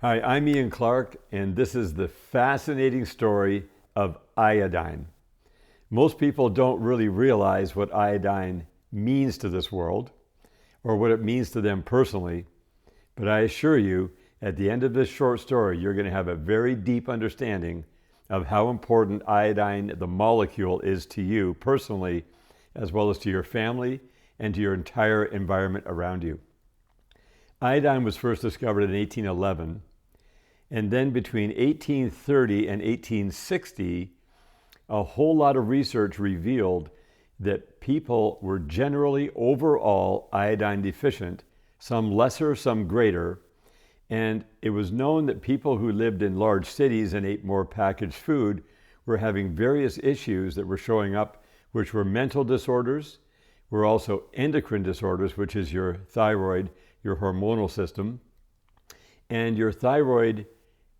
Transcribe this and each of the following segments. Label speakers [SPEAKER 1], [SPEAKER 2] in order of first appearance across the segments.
[SPEAKER 1] Hi, I'm Ian Clark, and this is the fascinating story of iodine. Most people don't really realize what iodine means to this world or what it means to them personally, but I assure you, at the end of this short story, you're going to have a very deep understanding of how important iodine, the molecule, is to you personally, as well as to your family and to your entire environment around you. Iodine was first discovered in 1811. And then between 1830 and 1860, a whole lot of research revealed that people were generally overall iodine deficient, some lesser, some greater. And it was known that people who lived in large cities and ate more packaged food were having various issues that were showing up, which were mental disorders, were also endocrine disorders, which is your thyroid, your hormonal system. And your thyroid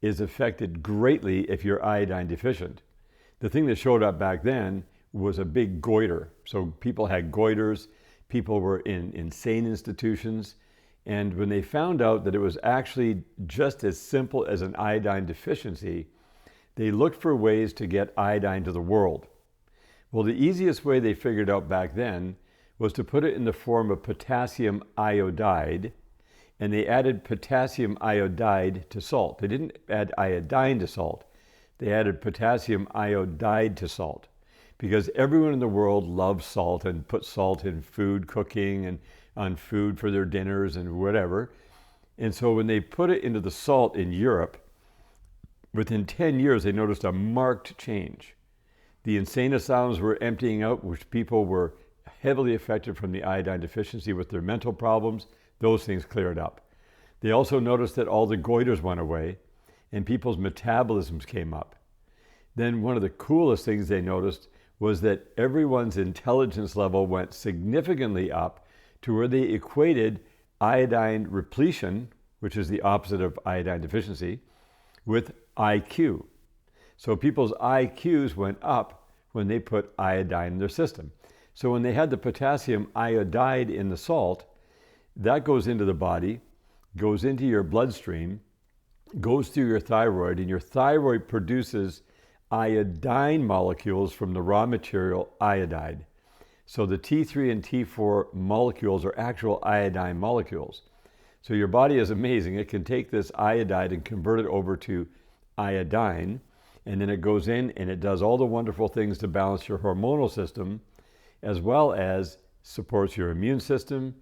[SPEAKER 1] is affected greatly if you're iodine deficient. The thing that showed up back then was a big goiter. So people had goiters, people were in insane institutions, and when they found out that it was actually just as simple as an iodine deficiency, they looked for ways to get iodine to the world. Well, the easiest way they figured out back then was to put it in the form of potassium iodide, and they added potassium iodide to salt. They didn't add iodine to salt. They added potassium iodide to salt because everyone in the world loves salt and puts salt in food cooking and on food for their dinners and whatever. And so when they put it into the salt in Europe, within 10 years, they noticed a marked change. The insane asylums were emptying out, which people were heavily affected from the iodine deficiency with their mental problems. Those things cleared up. They also noticed that all the goiters went away and people's metabolisms came up. Then one of the coolest things they noticed was that everyone's intelligence level went significantly up to where they equated iodine repletion, which is the opposite of iodine deficiency, with IQ. So people's IQs went up when they put iodine in their system. So when they had the potassium iodide in the salt, that goes into the body, goes into your bloodstream, goes through your thyroid, and your thyroid produces iodine molecules from the raw material iodide. So the T3 and T4 molecules are actual iodine molecules. So your body is amazing. It can take this iodide and convert it over to iodine, and then it goes in and it does all the wonderful things to balance your hormonal system, as well as supports your immune system,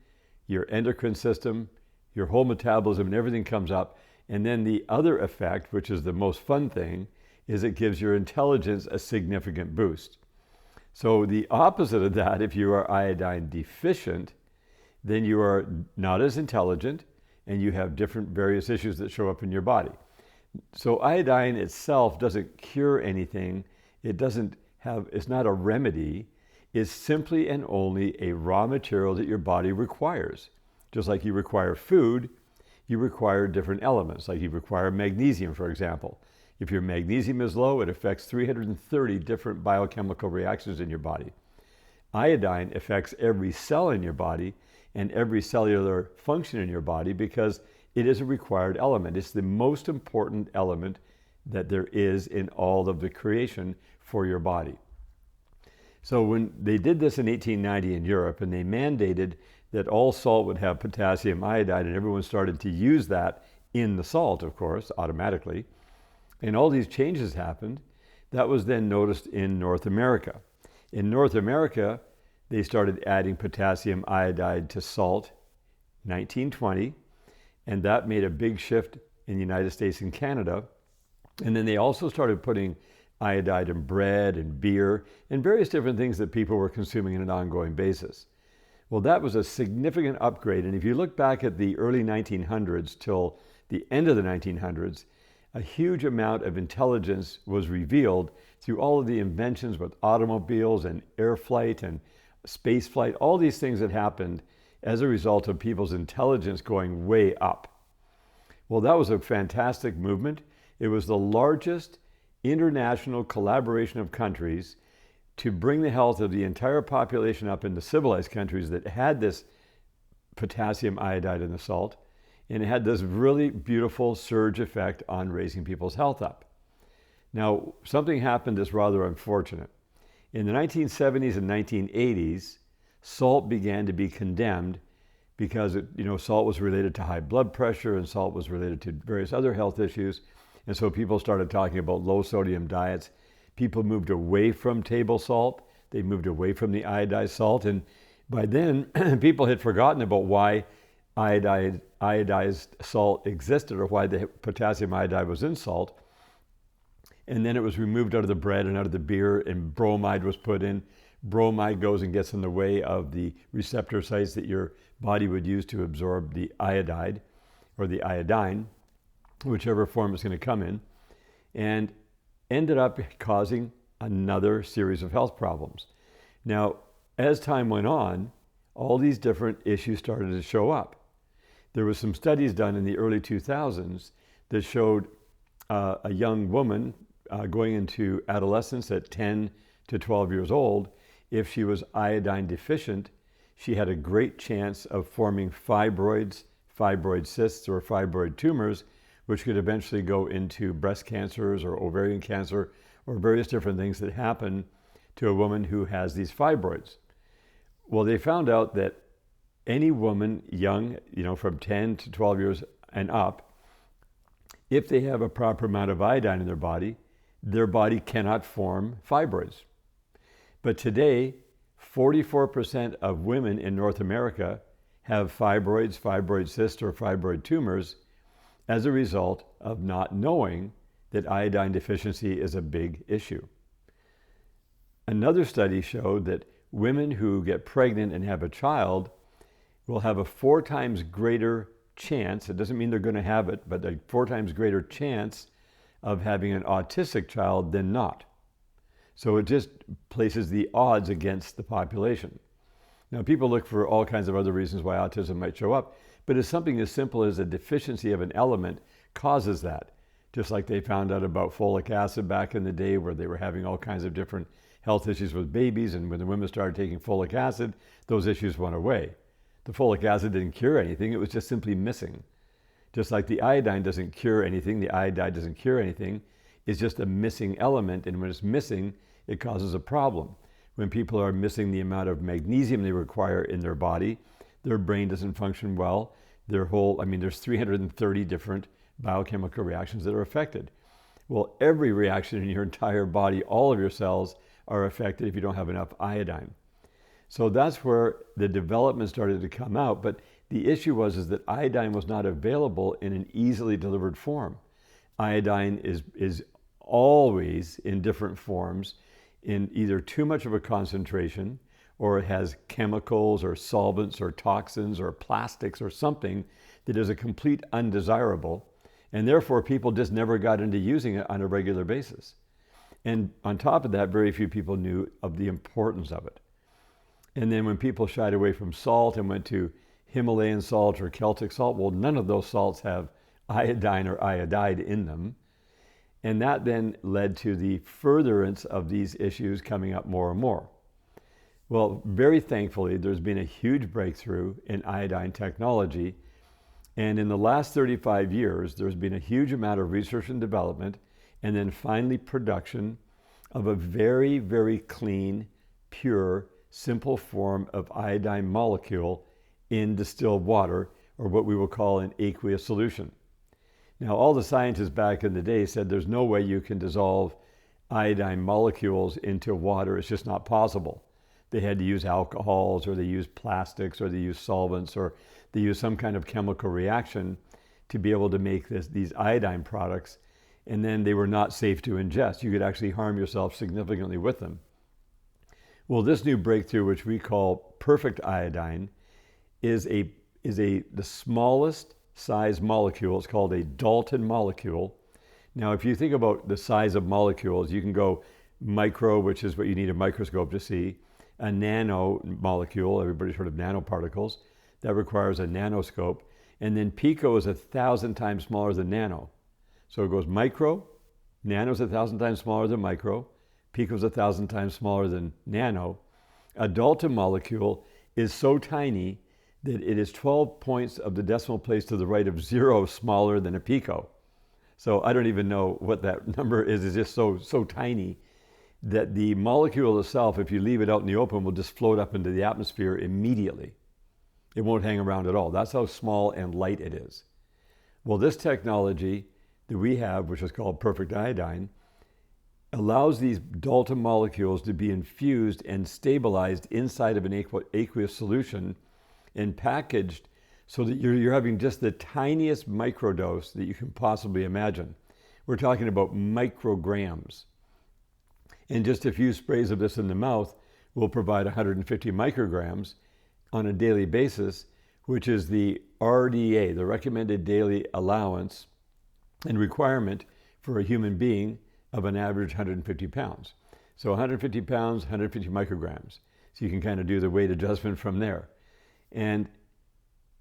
[SPEAKER 1] your endocrine system, your whole metabolism, and everything comes up. And then the other effect, which is the most fun thing, is it gives your intelligence a significant boost. So the opposite of that, if you are iodine deficient, then you are not as intelligent and you have different various issues that show up in your body. So iodine itself doesn't cure anything. It's not a remedy. Is simply and only a raw material that your body requires. Just like you require food, you require different elements, like you require magnesium, for example. If your magnesium is low, it affects 330 different biochemical reactions in your body. Iodine affects every cell in your body and every cellular function in your body because it is a required element. It's the most important element that there is in all of the creation for your body. So when they did this in 1890 in Europe, and they mandated that all salt would have potassium iodide, and everyone started to use that in the salt, of course, automatically, and all these changes happened, that was then noticed in North America. In North America, they started adding potassium iodide to salt in 1920, and that made a big shift in the United States and Canada. And then they also started putting iodide in bread and beer and various different things that people were consuming on an ongoing basis. Well, that was a significant upgrade. And if you look back at the early 1900s till the end of the 1900s, a huge amount of intelligence was revealed through all of the inventions with automobiles and air flight and space flight, all these things that happened as a result of people's intelligence going way up. Well, that was a fantastic movement. It was the largest international collaboration of countries to bring the health of the entire population up into civilized countries that had this potassium iodide in the salt And it had this really beautiful surge effect on raising people's health up. Now, something happened that's rather unfortunate. In the 1970s and 1980s, salt began to be condemned because salt was related to high blood pressure and salt was related to various other health issues. And so people started talking about low sodium diets. People moved away from table salt. They moved away from the iodized salt. And by then, people had forgotten about why iodized salt existed or why the potassium iodide was in salt. And then it was removed out of the bread and out of the beer, and bromide was put in. Bromide goes and gets in the way of the receptor sites that your body would use to absorb the iodide or the iodine, whichever form it's going to come in, and ended up causing another series of health problems. Now, as time went on, all these different issues started to show up. There was some studies done in the early 2000s that showed a young woman going into adolescence at 10 to 12 years old, if she was iodine deficient, she had a great chance of forming fibroids, fibroid cysts, or fibroid tumors, which could eventually go into breast cancers or ovarian cancer or various different things that happen to a woman who has these fibroids. Well, they found out that any woman young, from 10 to 12 years and up, if they have a proper amount of iodine in their body cannot form fibroids. But today, 44% of women in North America have fibroids, fibroid cysts, or fibroid tumors as a result of not knowing that iodine deficiency is a big issue. Another study showed that women who get pregnant and have a child will have a 4 times greater chance, it doesn't mean they're going to have it, but a 4 times greater chance of having an autistic child than not. So it just places the odds against the population. Now, people look for all kinds of other reasons why autism might show up, but it's something as simple as a deficiency of an element causes that. Just like they found out about folic acid back in the day, where they were having all kinds of different health issues with babies, and when the women started taking folic acid, those issues went away. The folic acid didn't cure anything, it was just simply missing. Just like the iodine doesn't cure anything, the iodide doesn't cure anything, it's just a missing element, and when it's missing, it causes a problem. When people are missing the amount of magnesium they require in their body, their brain doesn't function well. There's 330 different biochemical reactions that are affected. Well, every reaction in your entire body, all of your cells are affected if you don't have enough iodine. So that's where the development started to come out. But the issue was that iodine was not available in an easily delivered form. Iodine is always in different forms, in either too much of a concentration, or it has chemicals or solvents or toxins or plastics or something that is a complete undesirable, and therefore people just never got into using it on a regular basis. And on top of that, very few people knew of the importance of it. And then when people shied away from salt and went to Himalayan salt or Celtic salt, well, none of those salts have iodine or iodide in them. And that then led to the furtherance of these issues coming up more and more. Well, very thankfully, there's been a huge breakthrough in iodine technology. And in the last 35 years, there's been a huge amount of research and development, and then finally production of a very, very clean, pure, simple form of iodine molecule in distilled water, or what we will call an aqueous solution. Now, all the scientists back in the day said there's no way you can dissolve iodine molecules into water. It's just not possible. They had to use alcohols, or they used plastics, or they used solvents, or they used some kind of chemical reaction to be able to make these iodine products. And then they were not safe to ingest. You could actually harm yourself significantly with them. Well, this new breakthrough, which we call perfect iodine, is the smallest size molecule. It's called a Dalton molecule. Now, if you think about the size of molecules, you can go micro, which is what you need a microscope to see, a nano molecule, everybody's heard of nanoparticles, that requires a nanoscope, and then pico is 1,000 times smaller than nano. So it goes micro, nano is 1,000 times smaller than micro, pico is 1,000 times smaller than nano. A Dalton molecule is so tiny that it is 12 points of the decimal place to the right of 0 smaller than a pico. So I don't even know what that number is. It's just so tiny that the molecule itself, if you leave it out in the open, will just float up into the atmosphere immediately. It won't hang around at all. That's how small and light it is. Well, this technology that we have, which is called perfect iodine, allows these Dalton molecules to be infused and stabilized inside of an aqueous solution and packaged so that you're having just the tiniest microdose that you can possibly imagine. We're talking about micrograms. And just a few sprays of this in the mouth will provide 150 micrograms on a daily basis, which is the RDA, the recommended daily allowance and requirement for a human being of an average 150 pounds. So 150 pounds, 150 micrograms. So you can kind of do the weight adjustment from there. And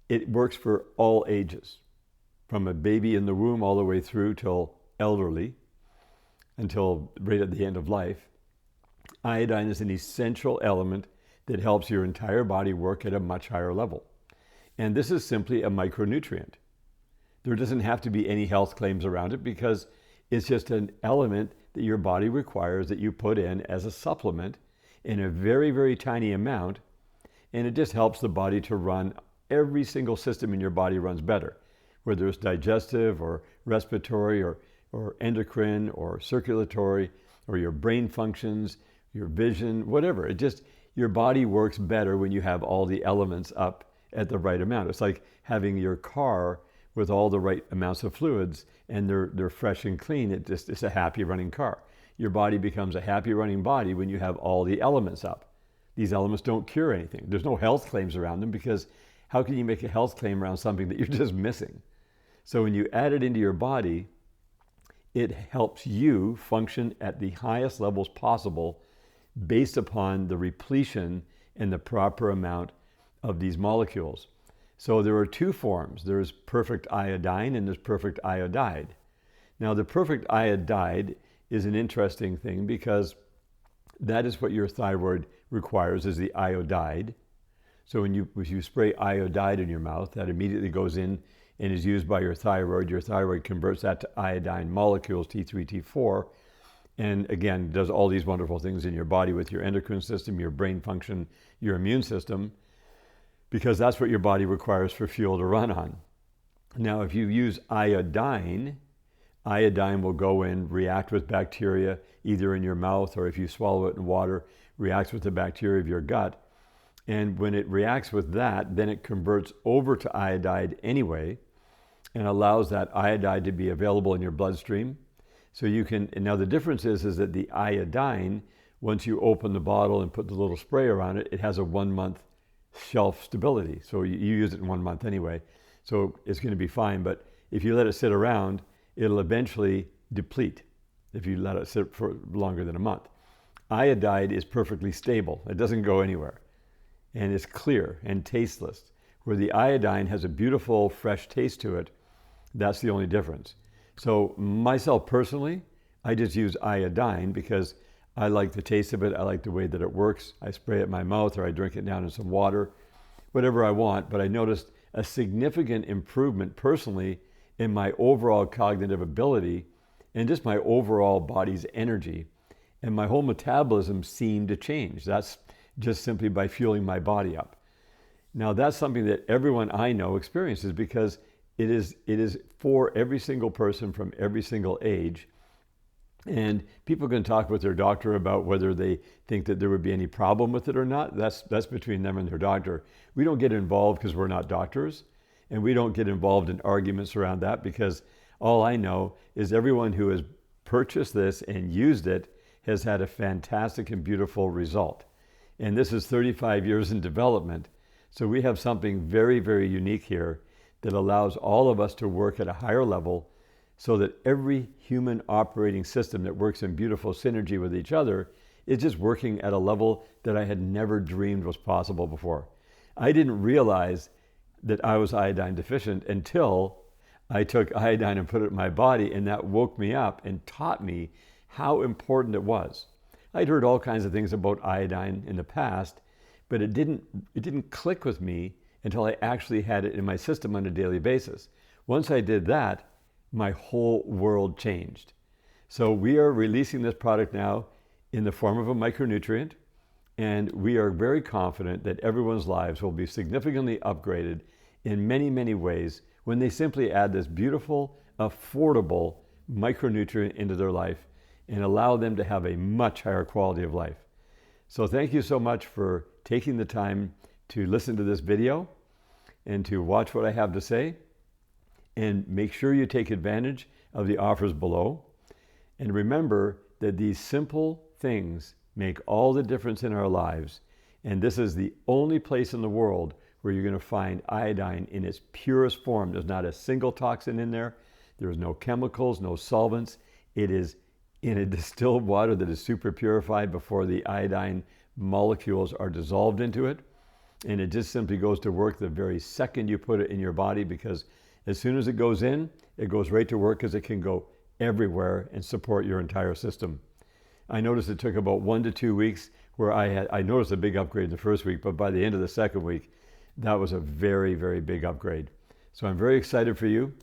[SPEAKER 1] it works for all ages, from a baby in the womb all the way through till elderly, until right at the end of life. Iodine is an essential element that helps your entire body work at a much higher level. And this is simply a micronutrient. There doesn't have to be any health claims around it because it's just an element that your body requires that you put in as a supplement in a very, very tiny amount. And it just helps the body to run. Every single system in your body runs better, whether it's digestive or respiratory or endocrine or circulatory or your brain functions, your vision, whatever. Your body works better when you have all the elements up at the right amount. It's like having your car with all the right amounts of fluids and they're fresh and clean. It's a happy running car. Your body becomes a happy running body when you have all the elements up. These elements don't cure anything. There's no health claims around them because how can you make a health claim around something that you're just missing? So when you add it into your body, it helps you function at the highest levels possible based upon the repletion and the proper amount of these molecules. So there are two forms. There's perfect iodine and there's perfect iodide. Now the perfect iodide is an interesting thing because that is what your thyroid requires, is the iodide. So when you spray iodide in your mouth, that immediately goes in and is used by your thyroid. Your thyroid converts that to iodine molecules, T3, T4, and again, does all these wonderful things in your body with your endocrine system, your brain function, your immune system, because that's what your body requires for fuel to run on. Now, if you use iodine will go in, react with bacteria, either in your mouth or if you swallow it in water, reacts with the bacteria of your gut. And when it reacts with that, then it converts over to iodide anyway and allows that iodide to be available in your bloodstream. So you can, and now the difference is that the iodine, once you open the bottle and put the little spray around it, it has a 1 month shelf stability. So you use it in 1 month anyway. So it's going to be fine. But if you let it sit around, it'll eventually deplete if you let it sit for longer than a month. Iodide is perfectly stable. It doesn't go anywhere. And it's clear and tasteless. Where the iodine has a beautiful, fresh taste to it, that's the only difference. So myself personally, I just use iodine because I like the taste of it. I like the way that it works. I spray it in my mouth or I drink it down in some water, whatever I want. But I noticed a significant improvement personally in my overall cognitive ability and just my overall body's energy. And my whole metabolism seemed to change. That's just simply by fueling my body up. Now that's something that everyone I know experiences because it is for every single person from every single age. And people can talk with their doctor about whether they think that there would be any problem with it or not. That's between them and their doctor. We don't get involved because we're not doctors, and we don't get involved in arguments around that because all I know is everyone who has purchased this and used it has had a fantastic and beautiful result. And this is 35 years in development. So we have something very, very unique here that allows all of us to work at a higher level so that every human operating system that works in beautiful synergy with each other is just working at a level that I had never dreamed was possible before. I didn't realize that I was iodine deficient until I took iodine and put it in my body, and that woke me up and taught me how important it was. I'd heard all kinds of things about iodine in the past, but it didn't click with me until I actually had it in my system on a daily basis. Once I did that, my whole world changed. So we are releasing this product now in the form of a micronutrient, and we are very confident that everyone's lives will be significantly upgraded in many, many ways when they simply add this beautiful, affordable micronutrient into their life and allow them to have a much higher quality of life. So thank you so much for taking the time to listen to this video and to watch what I have to say. And make sure you take advantage of the offers below. And remember that these simple things make all the difference in our lives. And this is the only place in the world where you're going to find iodine in its purest form. There's not a single toxin in there. There's no chemicals, no solvents. It is in a distilled water that is super purified before the iodine molecules are dissolved into it. And it just simply goes to work the very second you put it in your body, because as soon as it goes in, it goes right to work, because it can go everywhere and support your entire system. I noticed it took about 1 to 2 weeks where I noticed a big upgrade the first week, but by the end of the second week, that was a very, very big upgrade. So I'm very excited for you.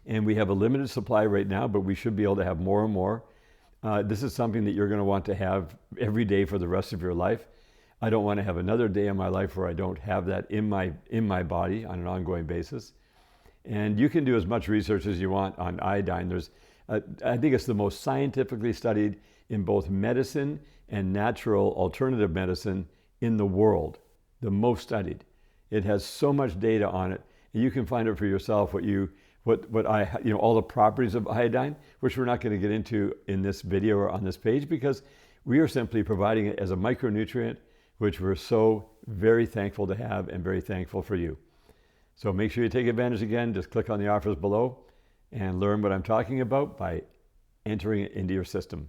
[SPEAKER 1] And we have a limited supply right now, but we should be able to have more and more. This is something that you're going to want to have every day for the rest of your life. I don't want to have another day in my life where I don't have that in my body on an ongoing basis. And you can do as much research as you want on iodine. I think it's the most scientifically studied in both medicine and natural alternative medicine in the world, the most studied. It has so much data on it, and you can find it for yourself all the properties of iodine, which we're not going to get into in this video or on this page, because we are simply providing it as a micronutrient, which we're so very thankful to have and very thankful for you. So make sure you take advantage again. Just click on the offers below and learn what I'm talking about by entering it into your system.